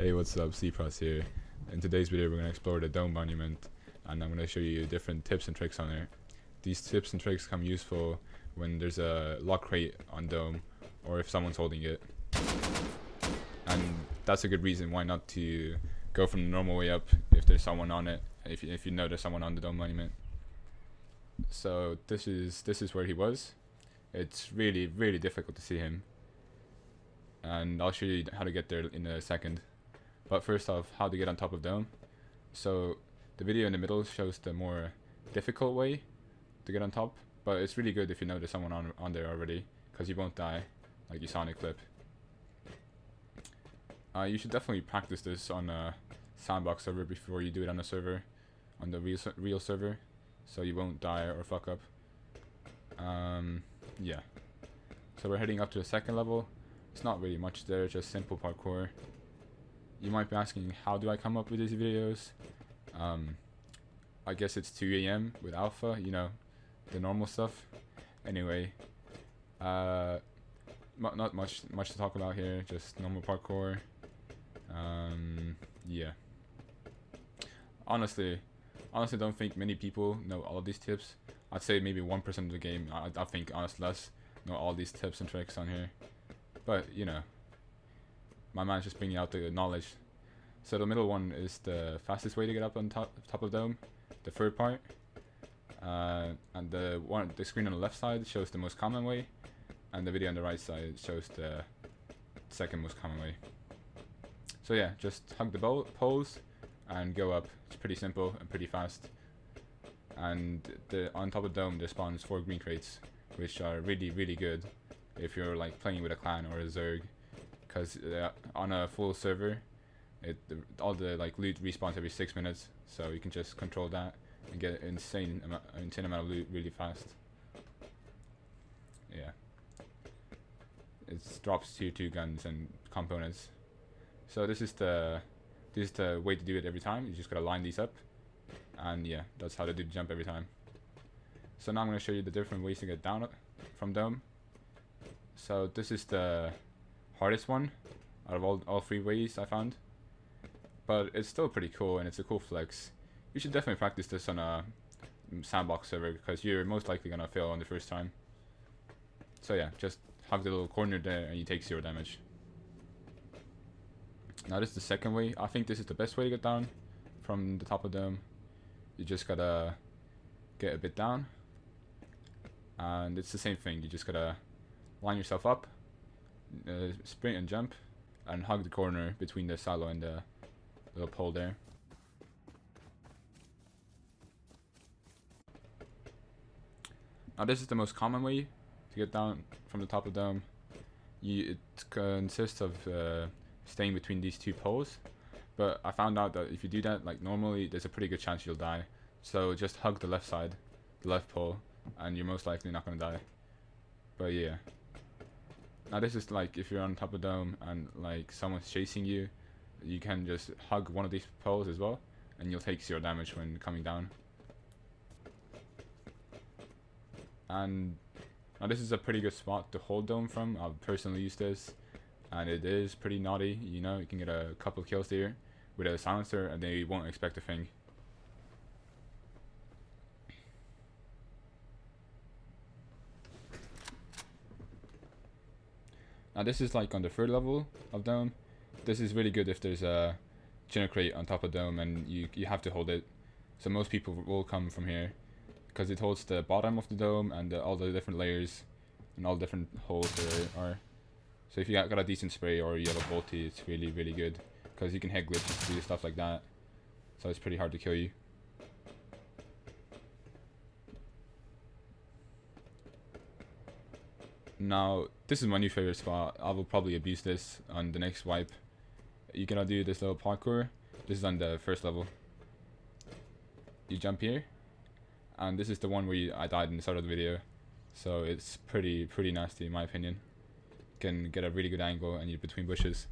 Hey, what's up? Cprotz here. In today's video, we're going to explore the dome monument, and I'm going to show you different tips and tricks on there. These tips and tricks come useful when there's a lock crate on dome, or if someone's holding it. And that's a good reason why not to go from the normal way up if there's someone on it, if you know there's someone on the dome monument. So this is where he was. It's really difficult to see him, and I'll show you how to get there in a second. But first off, how to get on top of dome. So the video in the middle shows the more difficult way to get on top, but it's really good if you know there's someone on there already, because you won't die like you saw in the clip. You should definitely practice this on a sandbox server before you do it on a server, on the real server, so you won't die or fuck up. Yeah. So we're heading up to the second level. It's not really much there, just simple parkour. You might be asking, how do I come up with these videos? I guess it's 2 AM with alpha, you know, the normal stuff. Anyway, not much to talk about here, just normal parkour. Yeah. Honestly, don't think many people know all of these tips. I'd say maybe 1% of the game, I think honestly less, know all these tips and tricks on here. But, you know, my man's just bringing out the knowledge. So the middle one is the fastest way to get up on top of dome, the third part. And the screen on the left side shows the most common way, and the video on the right side shows the second most common way. So yeah, just hug the poles and go up. It's pretty simple and pretty fast. And on top of dome there spawns 4 green crates, which are really good if you're like playing with a clan or a zerg, because on a full server all the like loot respawns every 6 minutes, so you can just control that and get insane amount of loot really fast. Yeah, it drops tier 2 guns and components. So this is the way to do it every time. You just gotta line these up, and yeah, that's how to do the jump every time. So now I'm gonna show you the different ways to get down from dome. So this is the hardest one out of all 3 ways I found, but it's still pretty cool and it's a cool flex. You should definitely practice this on a sandbox server, because you're most likely gonna fail on the first time. So yeah, just hug the little corner there and you take 0 damage. Now this is the second way. I think this is the best way to get down from the top of dome. You just gotta get a bit down, and it's the same thing. You just gotta line yourself up, sprint and jump, and hug the corner between the silo and the little pole there. Now this is the most common way to get down from the top of the dome. It consists of staying between these 2 poles, but I found out that if you do that, like normally, there's a pretty good chance you'll die. So just hug the left side, the left pole, and you're most likely not gonna die. But yeah. Now this is like if you're on top of dome and like someone's chasing you, you can just hug one of these poles as well, and you'll take 0 damage when coming down. And now this is a pretty good spot to hold dome from. I've personally used this, and it is pretty naughty. You know, you can get a couple kills there with a silencer and they won't expect a thing. Now this is like on the 3rd level of dome. This is really good if there's a general crate on top of dome and you have to hold it. So most people will come from here, because it holds the bottom of the dome and all the different layers and all the different holes there are. So if you got a decent spray or you have a bolty, it's really good, because you can head glitch and do stuff like that. So it's pretty hard to kill you. Now this is my new favorite spot. I will probably abuse this on the next wipe. You're gonna do this little parkour. This is on the 1st level. You jump here, and this is the one where I died in the start of the video. So it's pretty nasty in my opinion. You can get a really good angle and you're between bushes.